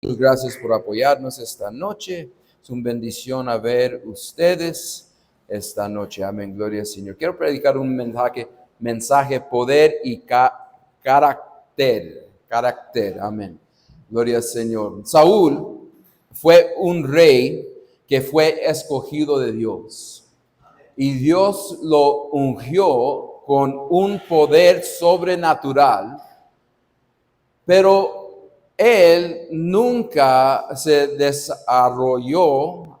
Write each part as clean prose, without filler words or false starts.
Gracias por apoyarnos esta noche. Es una bendición a ver ustedes esta noche. Amén. Gloria al Señor. Quiero predicar un mensaje poder y carácter. Carácter. Amén. Gloria al Señor. Saúl fue un rey que fue escogido de Dios. Y Dios lo ungió con un poder sobrenatural, pero él nunca se desarrolló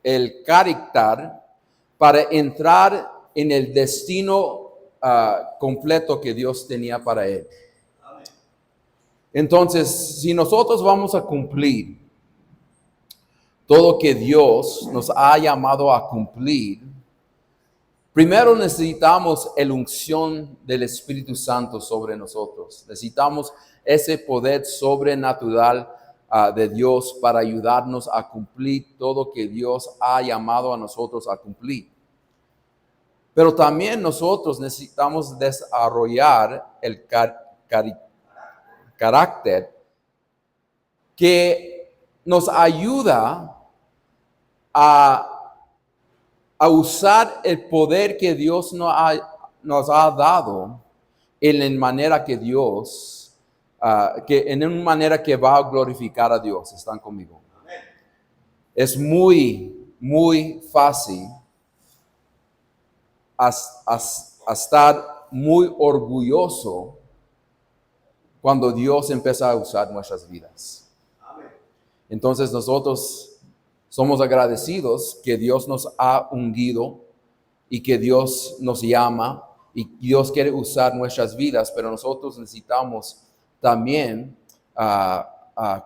el carácter para entrar en el destino completo que Dios tenía para él. Entonces, si nosotros vamos a cumplir todo que Dios nos ha llamado a cumplir, primero necesitamos la unción del Espíritu Santo sobre nosotros. Necesitamos ese poder sobrenatural de Dios para ayudarnos a cumplir todo que Dios ha llamado a nosotros a cumplir. Pero también nosotros necesitamos desarrollar el carácter que nos ayuda a usar el poder que Dios nos ha dado en la manera que Dios, en una manera que va a glorificar a Dios. ¿Están conmigo? Amén. Es muy fácil a estar muy orgulloso cuando Dios empieza a usar nuestras vidas. Amén. Entonces nosotros somos agradecidos que Dios nos ha ungido y que Dios nos llama y Dios quiere usar nuestras vidas, pero nosotros necesitamos también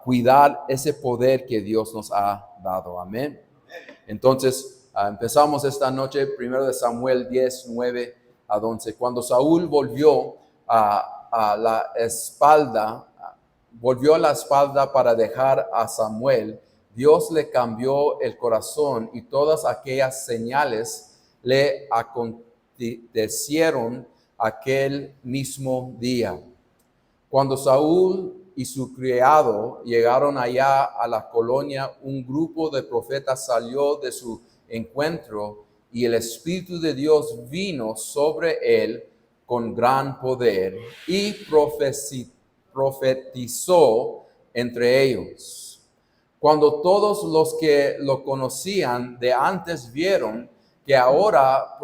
cuidar ese poder que Dios nos ha dado. Amén. Entonces, empezamos esta noche, 1 Samuel 10, 9 a 11. Cuando Saúl volvió a la espalda para dejar a Samuel, Dios le cambió el corazón y todas aquellas señales le acontecieron aquel mismo día. Cuando Saúl y su criado llegaron allá a la colonia, un grupo de profetas salió de su encuentro y el Espíritu de Dios vino sobre él con gran poder y profetizó entre ellos. Cuando todos los que lo conocían de antes vieron que ahora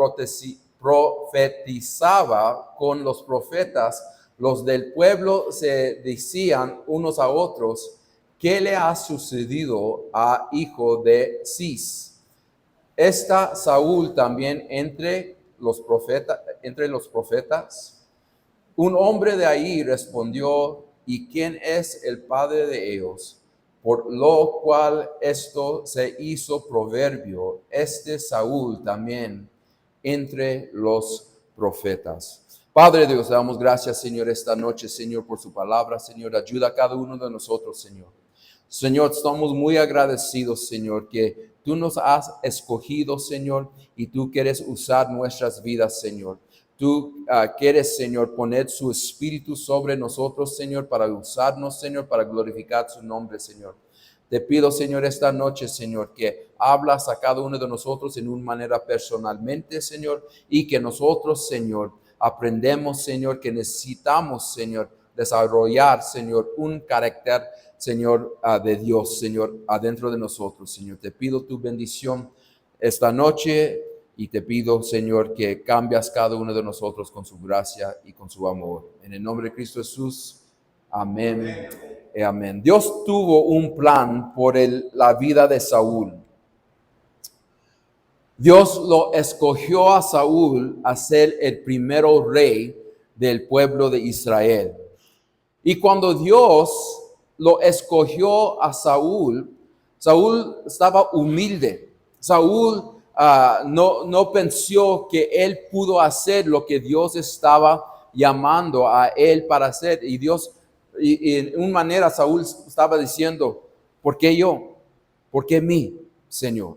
profetizaba con los profetas, los del pueblo se decían unos a otros: ¿qué le ha sucedido a hijo de Cis? ¿Está Saúl también entre los profetas? Un hombre de ahí respondió: ¿y quién es el padre de ellos? Por lo cual esto se hizo proverbio, Saúl también entre los profetas. Padre Dios, damos gracias, Señor, esta noche, Señor, por su palabra. Señor, ayuda a cada uno de nosotros, Señor. Señor, estamos muy agradecidos, Señor, que tú nos has escogido, Señor, y tú quieres usar nuestras vidas, Señor. Tú quieres, Señor, poner su espíritu sobre nosotros, Señor, para usarnos, Señor, para glorificar su nombre, Señor. Te pido, Señor, esta noche, Señor, que hablas a cada uno de nosotros en una manera personalmente, Señor, y que nosotros, Señor, aprendemos, Señor, que necesitamos, Señor, desarrollar, Señor, un carácter, Señor, de Dios, Señor, adentro de nosotros, Señor. Te pido tu bendición esta noche. Y te pido, Señor, que cambias cada uno de nosotros con su gracia y con su amor. En el nombre de Cristo Jesús, amén. Amén. Dios tuvo un plan por la vida de Saúl. Dios lo escogió a Saúl a ser el primero rey del pueblo de Israel. Y cuando Dios lo escogió a Saúl, Saúl estaba humilde. Saúl no pensó que él pudo hacer lo que Dios estaba llamando a él para hacer. Y Dios, y en una manera Saúl estaba diciendo: ¿por qué yo? ¿Por qué mí, Señor?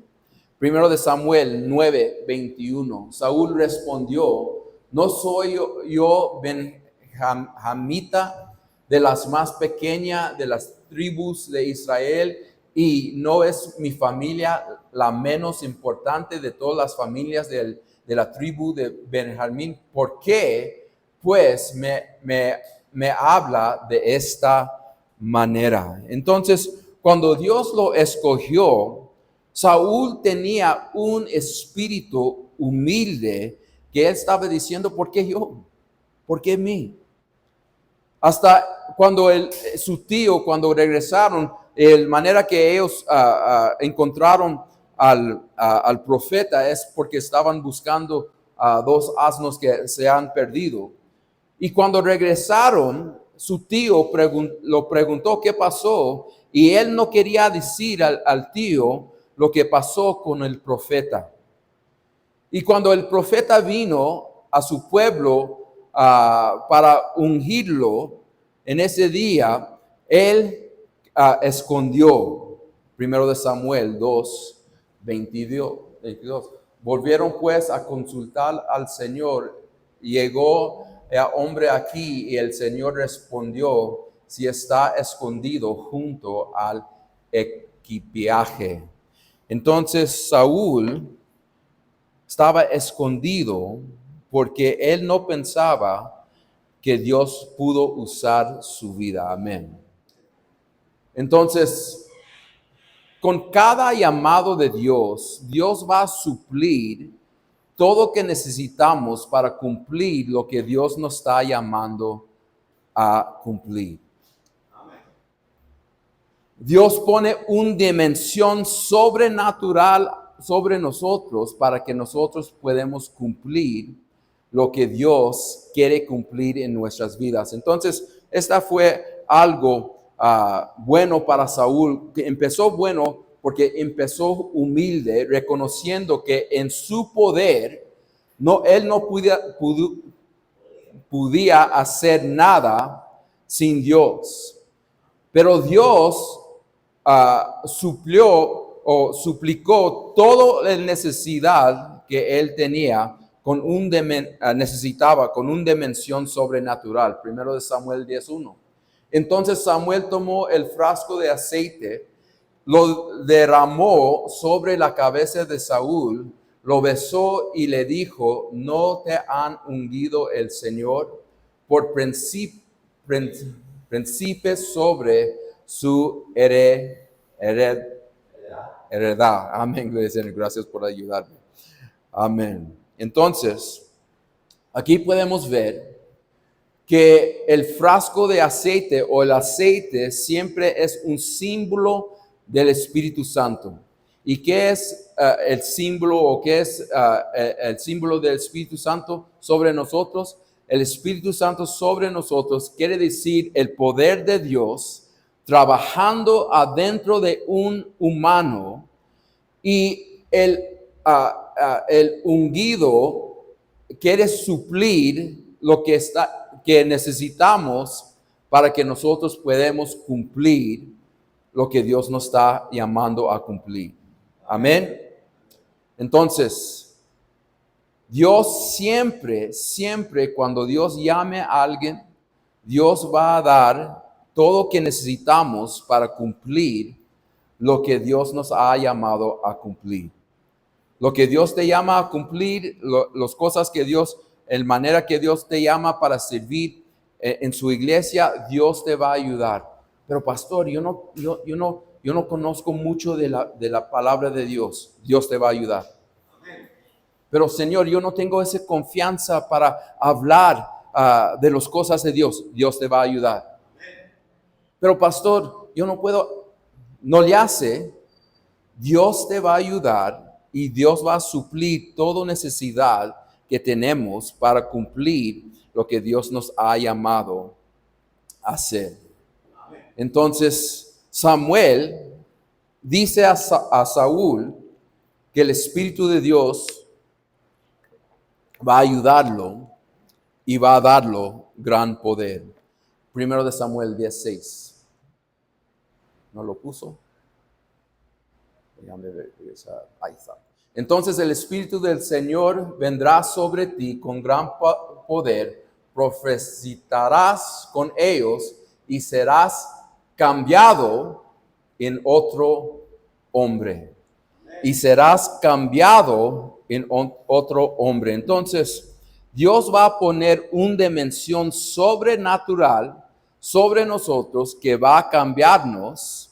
1 Samuel 9, 21. Saúl respondió: ¿no soy yo benjamita, de las más pequeñas de las tribus de Israel y no es mi familia la menos importante de todas las familias de la tribu de Benjamín. ¿Por qué? Pues me habla de esta manera. Entonces, cuando Dios lo escogió, Saúl tenía un espíritu humilde que él estaba diciendo, ¿por qué yo? ¿Por qué mí? Hasta cuando su tío, cuando regresaron, la manera que ellos encontraron al profeta es porque estaban buscando dos asnos que se han perdido. Y cuando regresaron, su tío lo preguntó qué pasó y él no quería decir al tío lo que pasó con el profeta. Y cuando el profeta vino a su pueblo para ungirlo en ese día, él escondió. Primero de Samuel 2, 22. Volvieron pues a consultar al Señor. Llegó hombre aquí y el Señor respondió, si está escondido junto al equipaje. Entonces Saúl estaba escondido porque él no pensaba que Dios pudo usar su vida. Amén. Entonces, con cada llamado de Dios, Dios va a suplir todo lo que necesitamos para cumplir lo que Dios nos está llamando a cumplir. Dios pone una dimensión sobrenatural sobre nosotros para que nosotros podamos cumplir lo que Dios quiere cumplir en nuestras vidas. Entonces, esta fue algo bueno para Saúl, que empezó bueno porque empezó humilde, reconociendo que en su poder, él no podía hacer nada sin Dios. Pero Dios suplicó toda la necesidad que él tenía necesitaba con una dimensión sobrenatural. Primero de Samuel 10:1. Entonces Samuel tomó el frasco de aceite, lo derramó sobre la cabeza de Saúl, lo besó y le dijo, ¿no te han ungido el Señor por príncipe sobre su heredad? Amén. Gracias por ayudarme. Amén. Entonces, aquí podemos ver que el frasco de aceite o el aceite siempre es un símbolo del Espíritu Santo. ¿Y qué es el símbolo o qué es el símbolo del Espíritu Santo sobre nosotros? El Espíritu Santo sobre nosotros quiere decir el poder de Dios trabajando adentro de un humano, y el ungido quiere suplir lo que necesitamos para que nosotros podamos cumplir lo que Dios nos está llamando a cumplir. Amén. Entonces, Dios siempre, cuando Dios llame a alguien, Dios va a dar todo lo que necesitamos para cumplir lo que Dios nos ha llamado a cumplir. Lo que Dios te llama a cumplir, las cosas que Dios, en manera que Dios te llama para servir en su iglesia, Dios te va a ayudar. Pero pastor, yo no conozco mucho de la palabra de Dios. Dios te va a ayudar. Pero Señor, yo no tengo esa confianza para hablar de las cosas de Dios. Dios te va a ayudar. Pero pastor, yo no puedo, no le hace. Dios te va a ayudar y Dios va a suplir toda necesidad que tenemos para cumplir lo que Dios nos ha llamado a hacer. Entonces, Samuel dice a Saúl que el Espíritu de Dios va a ayudarlo y va a darlo gran poder. Primero de Samuel 10:6. ¿No lo puso? Déjame ver, ahí está. Entonces el Espíritu del Señor vendrá sobre ti con gran poder, profetizarás con ellos y serás cambiado en otro hombre. Y serás cambiado en otro hombre. Entonces, Dios va a poner una dimensión sobrenatural sobre nosotros que va a cambiarnos.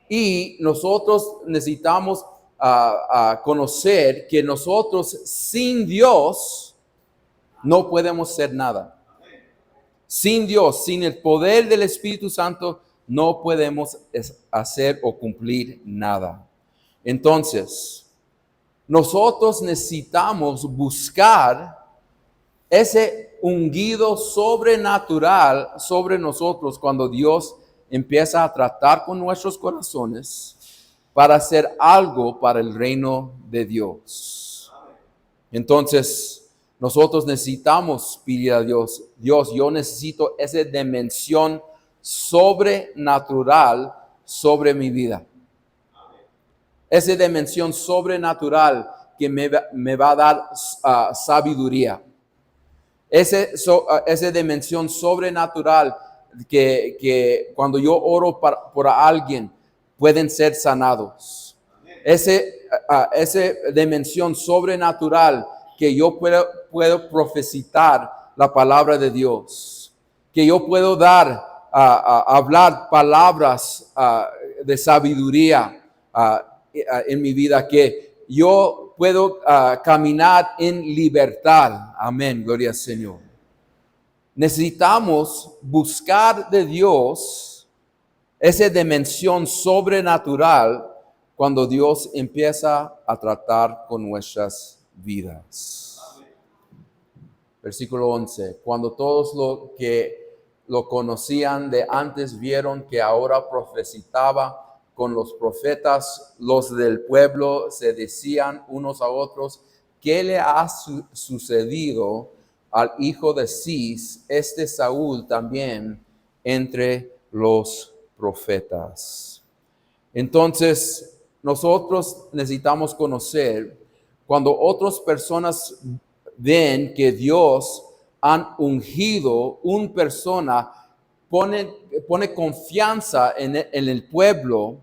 Y nosotros necesitamos conocer que nosotros sin Dios no podemos ser nada. Sin Dios, sin el poder del Espíritu Santo, no podemos hacer o cumplir nada. Entonces, nosotros necesitamos buscar ese ungido sobrenatural sobre nosotros cuando Dios empieza a tratar con nuestros corazones para hacer algo para el reino de Dios. Entonces, nosotros necesitamos pedir a Dios, yo necesito esa dimensión sobrenatural sobre mi vida. Esa dimensión sobrenatural que me va a dar sabiduría. Esa dimensión sobrenatural que cuando yo oro por alguien pueden ser sanados. Esa dimensión sobrenatural que yo puedo profetizar la palabra de Dios. Que yo puedo hablar palabras de sabiduría en mi vida. Que yo puedo caminar en libertad. Amén, gloria al Señor. Necesitamos buscar de Dios esa dimensión sobrenatural cuando Dios empieza a tratar con nuestras vidas. Versículo 11. Cuando todos los que lo conocían de antes vieron que ahora profetizaba con los profetas, los del pueblo se decían unos a otros, ¿qué le ha sucedido al hijo de Cis, Saúl también entre los profetas? Entonces, nosotros necesitamos conocer, cuando otras personas ven que Dios han ungido una persona, pone confianza en el pueblo,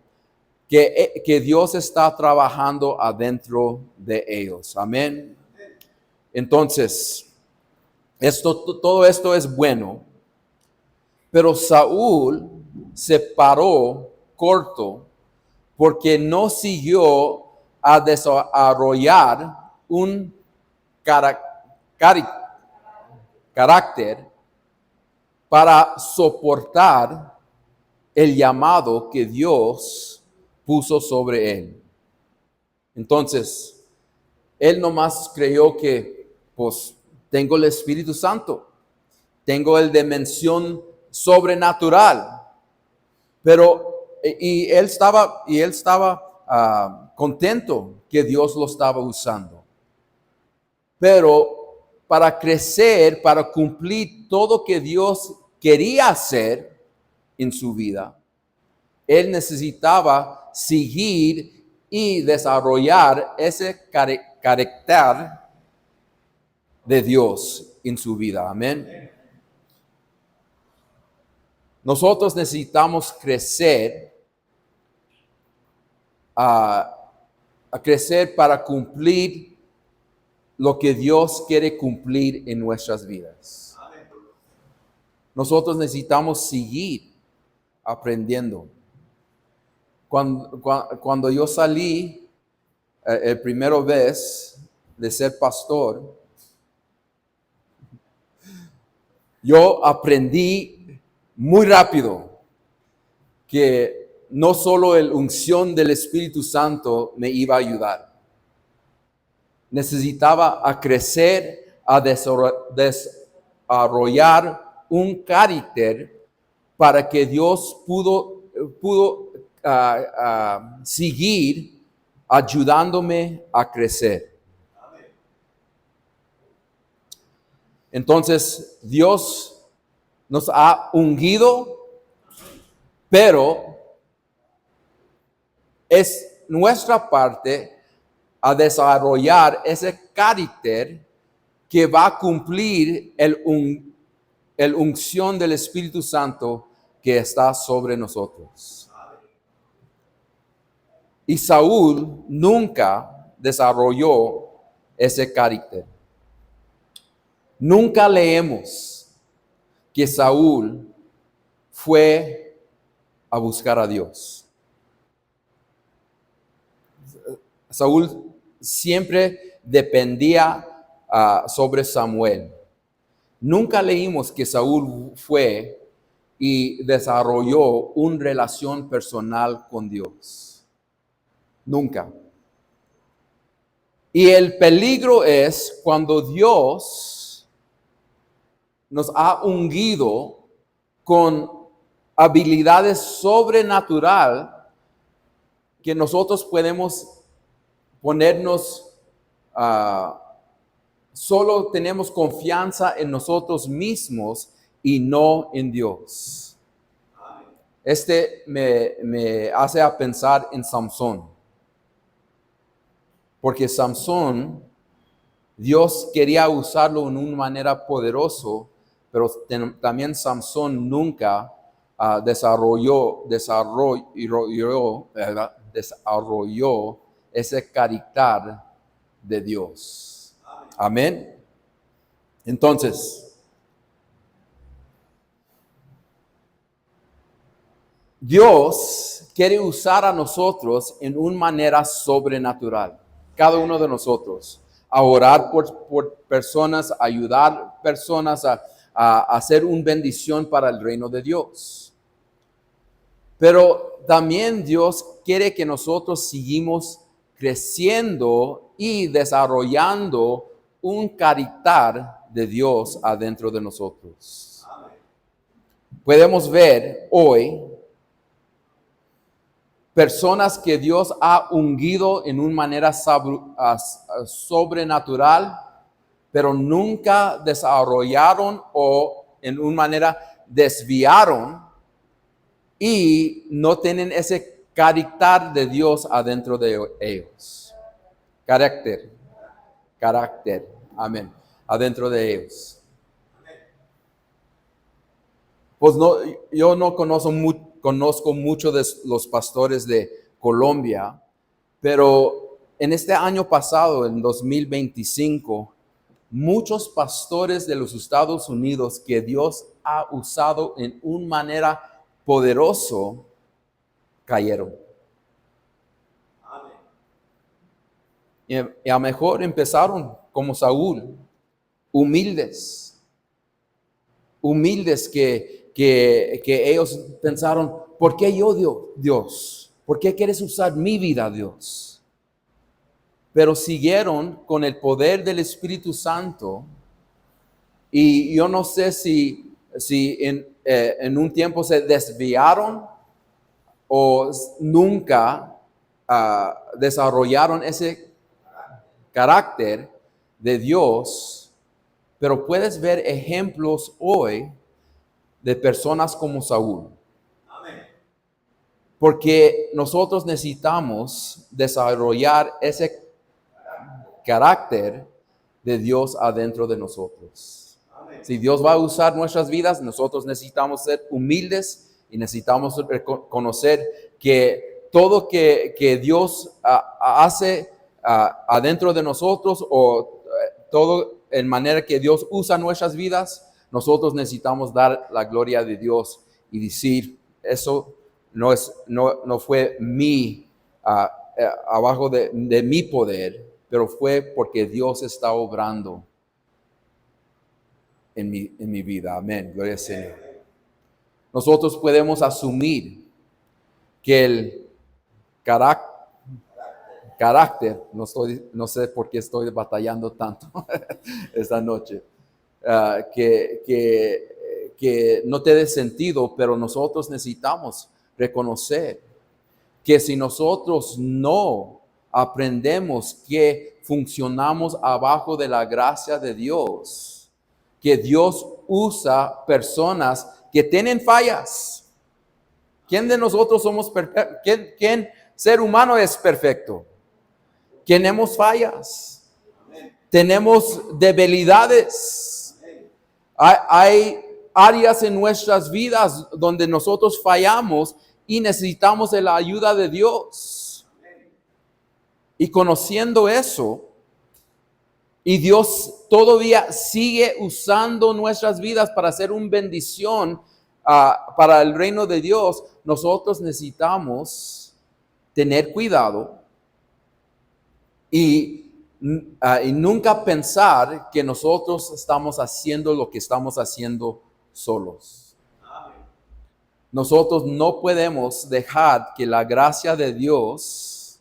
que Dios está trabajando adentro de ellos. Amén. Entonces, todo esto es bueno, pero Saúl se paró corto porque no siguió a desarrollar un carácter para soportar el llamado que Dios puso sobre él. Entonces, él nomás creyó que, pues, tengo el Espíritu Santo, tengo la dimensión sobrenatural, pero él estaba contento que Dios lo estaba usando. Pero para crecer, para cumplir todo que Dios quería hacer en su vida, él necesitaba seguir y desarrollar ese carácter de Dios en su vida. Amén. Nosotros necesitamos crecer a crecer para cumplir lo que Dios quiere cumplir en nuestras vidas. Nosotros necesitamos seguir aprendiendo. Cuando yo salí el primera vez de ser pastor, yo aprendí muy rápido que no solo la unción del Espíritu Santo me iba a ayudar. Necesitaba a crecer, a desarrollar un carácter para que Dios pudo seguir ayudándome a crecer. Entonces, Dios nos ha ungido, pero es nuestra parte a desarrollar ese carácter que va a cumplir el unción del Espíritu Santo que está sobre nosotros. Y Saúl nunca desarrolló ese carácter. Nunca leemos que Saúl fue a buscar a Dios. Saúl siempre dependía sobre Samuel. Nunca leímos que Saúl fue y desarrolló una relación personal con Dios. Nunca. Y el peligro es cuando Dios nos ha ungido con habilidades sobrenaturales que nosotros podemos ponernos, solo tenemos confianza en nosotros mismos y no en Dios. Me hace a pensar en Samson. Porque Samson, Dios quería usarlo en una manera poderosa, pero también Samson nunca desarrolló ese carácter de Dios. Amén. Entonces, Dios quiere usar a nosotros en una manera sobrenatural. Cada uno de nosotros. A orar por personas, a ayudar personas a hacer una bendición para el reino de Dios. Pero también Dios quiere que nosotros sigamos creciendo y desarrollando un carácter de Dios adentro de nosotros. Podemos ver hoy personas que Dios ha ungido en una manera sobrenatural, pero nunca desarrollaron o en una manera desviaron y no tienen ese carácter de Dios adentro de ellos. Carácter. Amén. Adentro de ellos. Pues no, yo no conozco mucho de los pastores de Colombia, pero en este año pasado, en 2025, muchos pastores de los Estados Unidos que Dios ha usado en una manera poderosa cayeron. Y a lo mejor empezaron como Saúl, humildes que ellos pensaron, ¿por qué yo, Dios? ¿Por qué quieres usar mi vida, Dios? Pero siguieron con el poder del Espíritu Santo y yo no sé si en un tiempo se desviaron o nunca desarrollaron ese carácter de Dios, pero puedes ver ejemplos hoy de personas como Saúl. Porque nosotros necesitamos desarrollar ese carácter de Dios adentro de nosotros. Si Dios va a usar nuestras vidas, nosotros necesitamos ser humildes y necesitamos reconocer que todo que Dios hace adentro de nosotros o todo en manera que Dios usa nuestras vidas, nosotros necesitamos dar la gloria de Dios y decir, eso no fue abajo de mi poder, pero fue porque Dios está obrando en mi vida. Amén. Gloria al Señor. Nosotros podemos asumir que el carácter, no sé por qué estoy batallando tanto esta noche, que no te dé sentido, pero nosotros necesitamos reconocer que si nosotros no aprendemos que funcionamos abajo de la gracia de Dios, que Dios usa personas que tienen fallas. ¿Quién de nosotros somos perfectos? ¿Quién ser humano es perfecto? Tenemos fallas. Tenemos debilidades. Hay áreas en nuestras vidas donde nosotros fallamos y necesitamos de la ayuda de Dios. Y conociendo eso, y Dios todavía sigue usando nuestras vidas para hacer una bendición para el reino de Dios, nosotros necesitamos tener cuidado y nunca pensar que nosotros estamos haciendo lo que estamos haciendo solos. Nosotros no podemos dejar que la gracia de Dios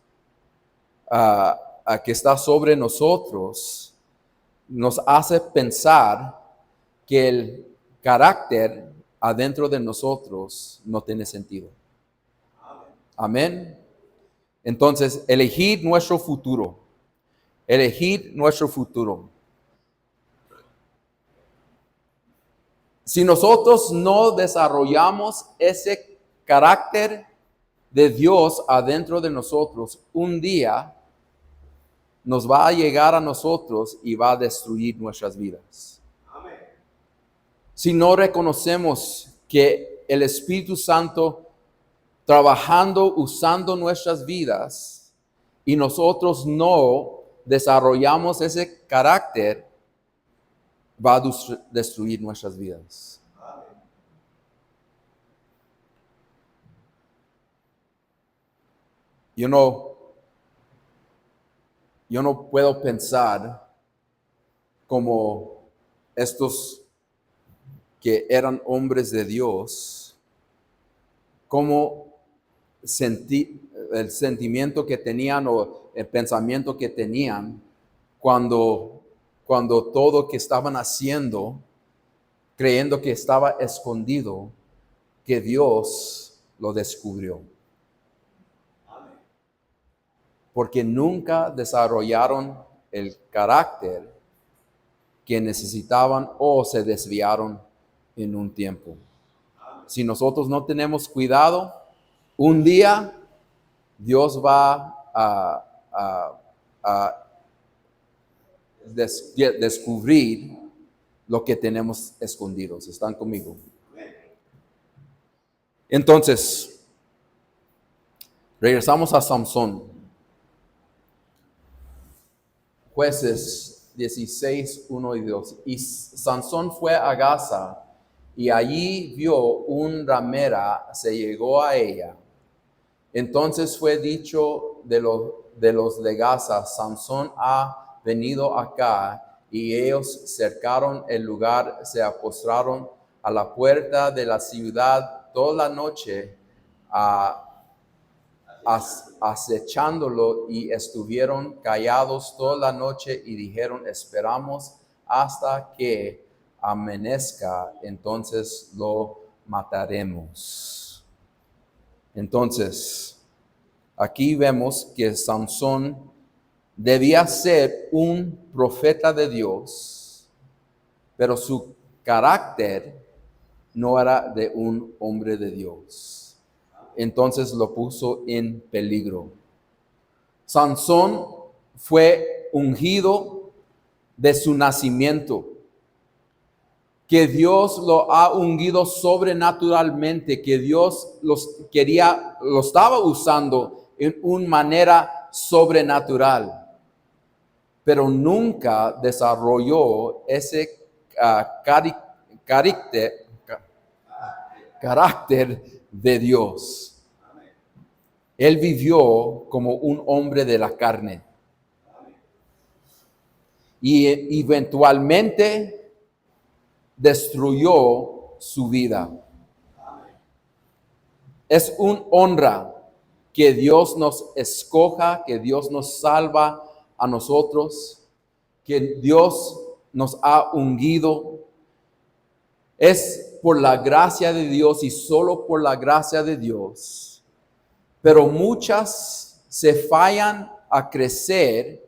que está sobre nosotros nos hace pensar que el carácter adentro de nosotros no tiene sentido. Amén. Entonces, elegir nuestro futuro. Elegir nuestro futuro. Si nosotros no desarrollamos ese carácter de Dios adentro de nosotros, un día nos va a llegar a nosotros y va a destruir nuestras vidas. Amén. Si no reconocemos que el Espíritu Santo trabajando, usando nuestras vidas, y nosotros no desarrollamos ese carácter, va a destruir nuestras vidas. Amén. Yo no puedo pensar como estos que eran hombres de Dios, como el sentimiento que tenían o el pensamiento que tenían cuando todo que estaban haciendo, creyendo que estaba escondido, que Dios lo descubrió. Porque nunca desarrollaron el carácter que necesitaban o se desviaron en un tiempo. Si nosotros no tenemos cuidado, un día Dios va a descubrir lo que tenemos escondidos. ¿Están conmigo? Entonces, regresamos a Samson. Jueces 16, 1 y 2. Y Sansón fue a Gaza, y allí vio una ramera, se llegó a ella. Entonces fue dicho de los de Gaza: Sansón ha venido acá. Y ellos cercaron el lugar, se apostraron a la puerta de la ciudad toda la noche, acechándolo, y estuvieron callados toda la noche y dijeron: esperamos hasta que amanezca, entonces lo mataremos. Entonces, aquí vemos que Sansón debía ser un profeta de Dios, pero su carácter no era de un hombre de Dios. Entonces lo puso en peligro. Sansón fue ungido de su nacimiento, que Dios lo ha ungido sobrenaturalmente, que Dios lo estaba usando en una manera sobrenatural, pero nunca desarrolló ese carácter de Dios. Él vivió como un hombre de la carne. Y eventualmente destruyó su vida. Es un honra que Dios nos escoja, que Dios nos salva a nosotros, que Dios nos ha ungido. Es por la gracia de Dios y solo por la gracia de Dios. Pero muchas se fallan a crecer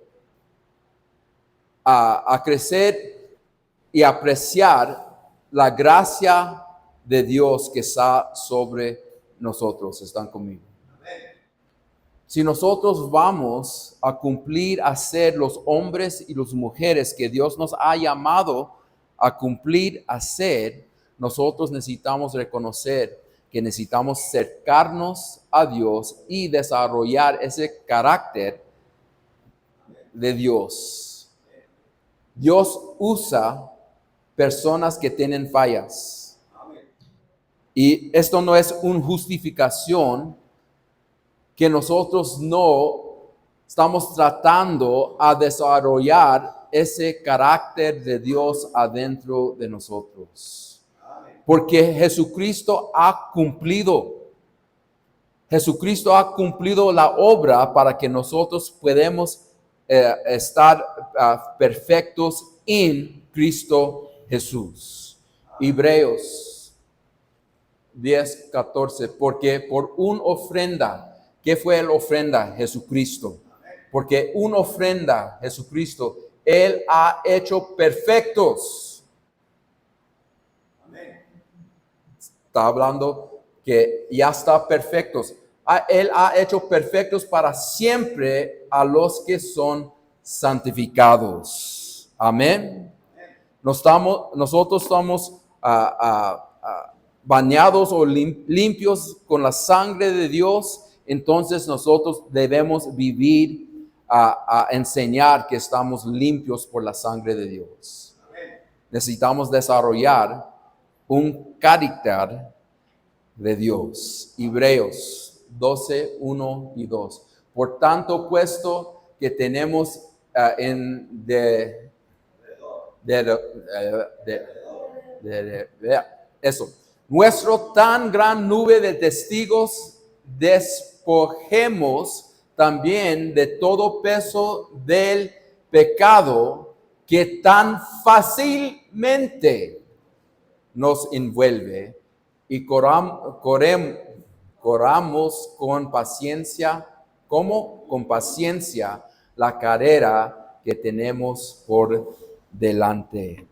y apreciar la gracia de Dios que está sobre nosotros. ¿Están conmigo? Si nosotros vamos a cumplir, a ser los hombres y las mujeres que Dios nos ha llamado a cumplir, a ser, nosotros necesitamos reconocer que necesitamos acercarnos a Dios y desarrollar ese carácter de Dios. Dios usa personas que tienen fallas. Y esto no es una justificación que nosotros no estamos tratando a desarrollar ese carácter de Dios adentro de nosotros. Porque Jesucristo ha cumplido. Jesucristo ha cumplido la obra para que nosotros podamos estar perfectos en Cristo Jesús. Hebreos 10:14, porque por una ofrenda, ¿qué fue la ofrenda? Jesucristo. Porque una ofrenda, Jesucristo, Él ha hecho perfectos. Está hablando que ya está perfectos. Él ha hecho perfectos para siempre a los que son santificados. Amén. Nosotros estamos bañados o limpios con la sangre de Dios. Entonces nosotros debemos vivir a enseñar que estamos limpios por la sangre de Dios. Necesitamos desarrollar un carácter de Dios. Hebreos 12, 1 y 2. Por tanto, puesto que tenemos eso, nuestro tan gran nube de testigos, despojemos también de todo peso del pecado que tan fácilmente nos envuelve y corramos con paciencia, ¿cómo? Con paciencia la carrera que tenemos por delante.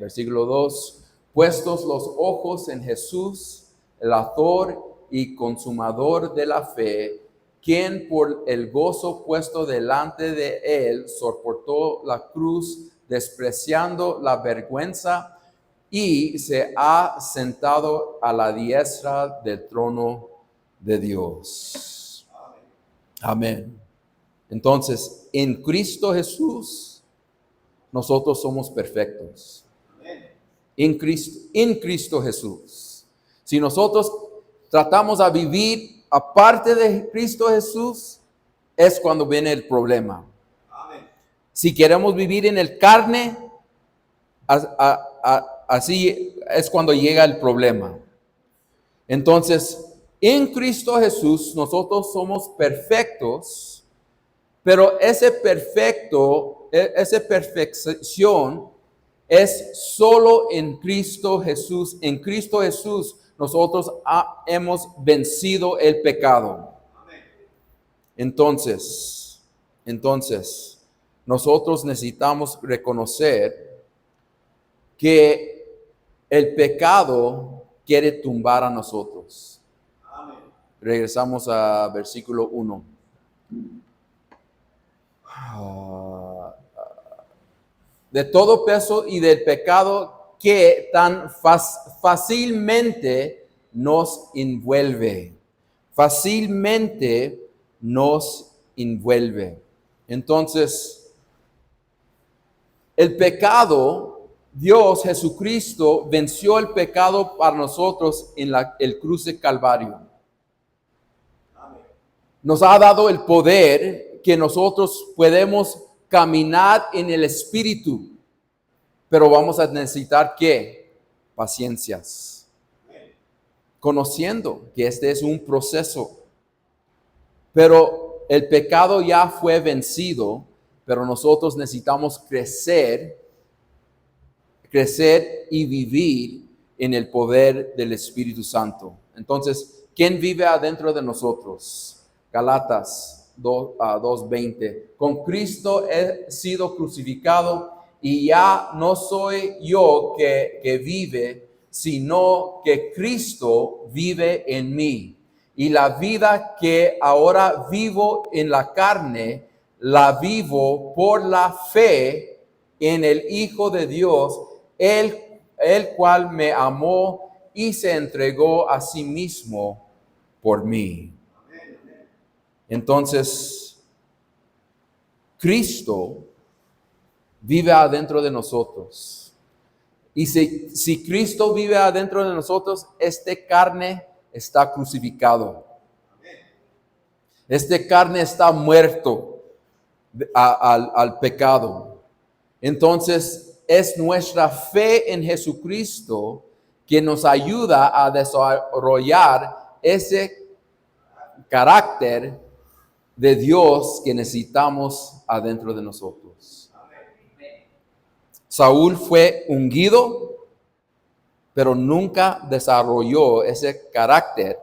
Versículo 2, puestos los ojos en Jesús, el autor y consumador de la fe, quien por el gozo puesto delante de él soportó la cruz, despreciando la vergüenza, y se ha sentado a la diestra del trono de Dios. Amén. Entonces, en Cristo Jesús, nosotros somos perfectos. En Cristo Jesús. Si nosotros tratamos a vivir aparte de Cristo Jesús, es cuando viene el problema. Si queremos vivir en el carne, así es cuando llega el problema. Entonces, en Cristo Jesús nosotros somos perfectos, pero esa perfección es solo en Cristo Jesús. En Cristo Jesús nosotros hemos vencido el pecado. Entonces, nosotros necesitamos reconocer que el pecado quiere tumbar a nosotros. Amén. Regresamos a versículo 1. De todo peso y del pecado que tan fácilmente nos envuelve. Fácilmente nos envuelve. Entonces, el pecado, Dios, Jesucristo, venció el pecado para nosotros en el cruz de Calvario. Nos ha dado el poder que nosotros podemos caminar en el Espíritu, pero vamos a necesitar ¿qué? Paciencias. Conociendo que este es un proceso, pero el pecado ya fue vencido, pero nosotros necesitamos crecer y vivir en el poder del Espíritu Santo. Entonces, ¿quién vive adentro de nosotros? Galatas 2:20. Con Cristo he sido crucificado y ya no soy yo que vive, sino que Cristo vive en mí. Y la vida que ahora vivo en la carne, la vivo por la fe en el Hijo de Dios, el el cual me amó y se entregó a sí mismo por mí. Entonces, Cristo vive adentro de nosotros. Y si Cristo vive adentro de nosotros, este carne está crucificado. Este carne está muerto al pecado. Entonces, es nuestra fe en Jesucristo que nos ayuda a desarrollar ese carácter de Dios que necesitamos adentro de nosotros. Saúl fue ungido, pero nunca desarrolló ese carácter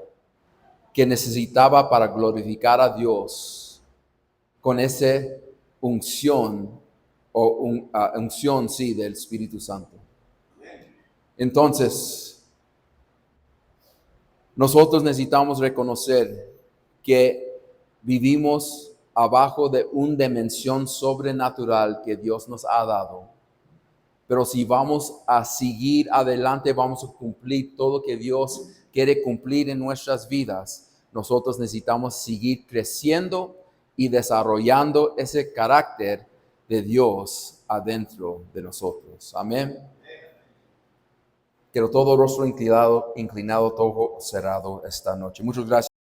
que necesitaba para glorificar a Dios con esa unción unción, sí, del Espíritu Santo. Entonces, nosotros necesitamos reconocer que vivimos abajo de una dimensión sobrenatural que Dios nos ha dado. Pero si vamos a seguir adelante, vamos a cumplir todo lo que Dios quiere cumplir en nuestras vidas, nosotros necesitamos seguir creciendo y desarrollando ese carácter de Dios adentro de nosotros. Amén. Quiero todo rostro inclinado, todo cerrado esta noche. Muchas gracias.